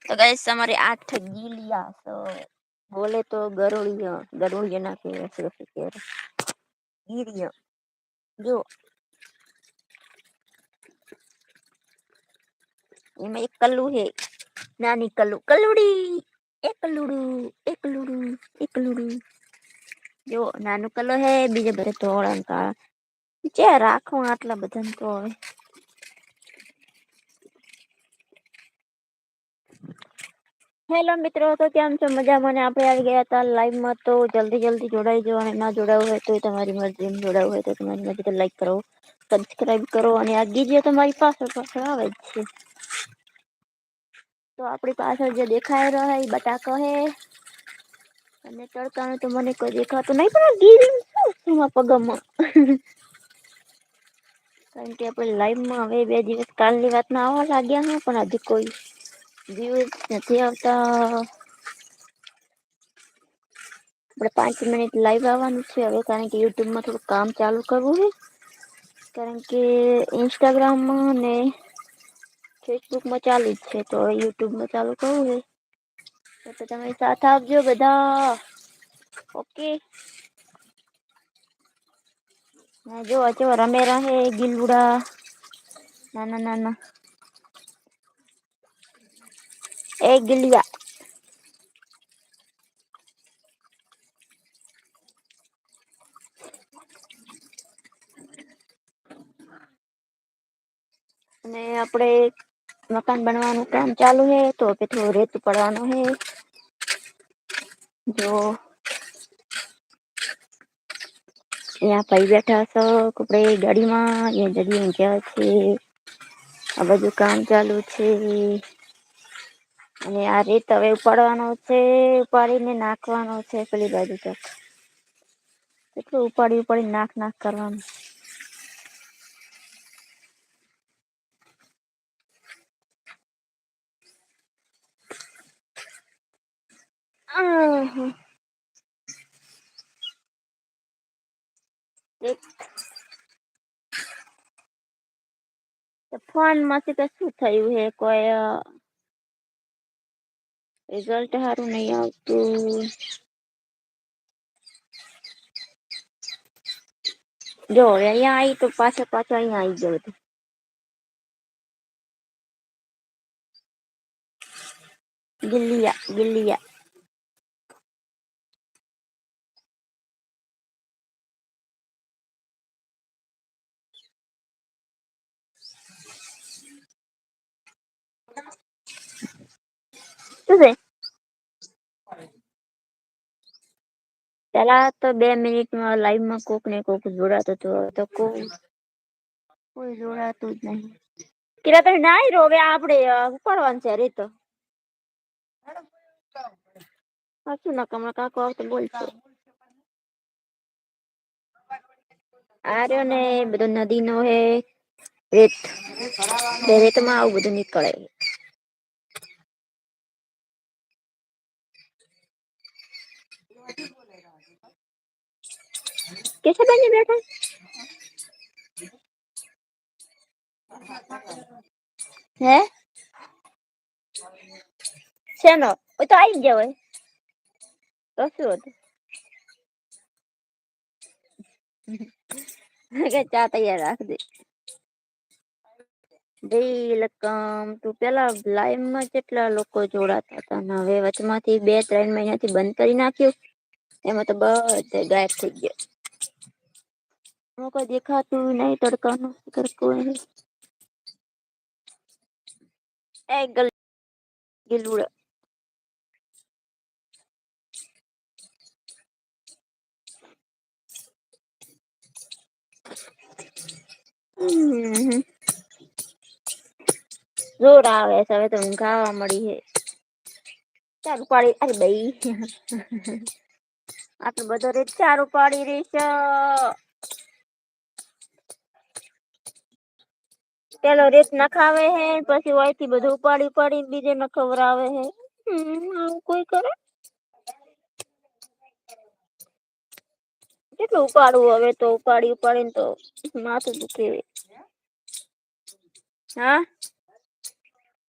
તો ગાઈસ અમારે 8 ગીલિયા તો બોલે તો ગરુડિયા ના કહેવાય ગીરિયા જો એમાં એક કલ્લું હે નાની કલ્લુડી એકલુડું જો નાનું કલો હે બીજે બધા ધોળા કાળા ચ્યાં રાખું આટલા બધાને તો હવે હેલો મિત્રો તો કેમ છો મજામાં આપડે આવી ગયા હતા લાઈવમાં તો જલ્દી જોડાઈ જઓ અને ના જોડાવું હોય તો તમારી મરજી જોડાવું હોય તો તમારી મરજી લાઈક કરો સબસ્ક્રાઈબ કરો અને આ ગીત તમારી પાસે આવે જ છે તો આપડી પાછળ જે દેખાય રહ્યો એ બટાકો હે અને તડકાનું તો મને કોઈ દેખાતું નહી પણ ગીરમાં પગમાં કારણ કે આપડે લાઈવમાં હવે 2 દિવસ કાલની વાતમાં આવવા લાગ્યા હ પણ હજી કોઈ વ્યુઝ નથી આવતા આપણે 5 મિનિટ લાઈવ આવવાનું છે હવે કારણ કે યુટ્યુબમાં થોડું કામ ચાલુ કરવું હે કારણ કે ઇન્સ્ટાગ્રામમાં ને ફેસબુકમાં ચાલુ જ છે તો યુટ્યુબમાં ચાલુ કરવું હે તો તમે સાથ આપજો બધા ઓકે જો રમેરા હે ગીલુડા નાના એ ગિલિયા અને આપડે મકાન બનવાનું કામ ચાલુ હે તો થોડું રેત પડવાનું હે જો અહીંયા ભાઈ બેઠા છો કપડે ગાડીમાં ગયા છે આ બધું કામ ચાલુ છે અને આ રેત હવે ઉપાડવાનો છે ઉપાડીને નાખવાનો છે પેલી બાજુ તક એટલું ઉપાડી નાખ કરવાનું એક ફોન માંથી તો શું થયું હે કોઈ રિઝલ્ટ સારું નહી આવતું જો અહિયાં આઈ તો પાછો અહિયાં આઈ ગયો ગિલ્લિયા શું છે પેલા તો 2 મિનિટમાં લાઈવમાં કોક ને કોક જોડાતો તો કોઈ જોડાતું જ નહી કીરા તમે નાઈ રો હવે આપડે ઉપાડવાનું છે રેતો સાચું નકા કાકો આવતો બોલશે આ રહ્યો ને બધો નદી નો હે રેતમાં આવું બધું નીકળે કેશવબેન બેઠા હે શેનો તો આઈ ગયા હોય તો શું હતું ચા તૈયાર રાખજે વેલકમ તું પેલા લાઈવમાં કેટલા લોકો જોડાતા હતા હવે વચમાંથી 2-3 મહિના બંધ કરી નાખ્યું એમાં તો બધા ગાયબ થઈ ગયા હ કોઈ દેખાતું નહી તડકાનું તડકો ગીલુડા જોર આવે છે હવે તો ઊંઘ આવા મળી હે ચાર ઉપાડી અરે ભાઈ આટલું બધો રેત ચાર ઉપાડી રહીશ પેલો રેત નખાવે હે પછી વાયથી બધું ઉપાડી બીજે ન ખવરાવે હે આવું કોઈ કરે કેટલું ઉપાડવું હવે તો ઉપાડી ને તો માથું દુખે હા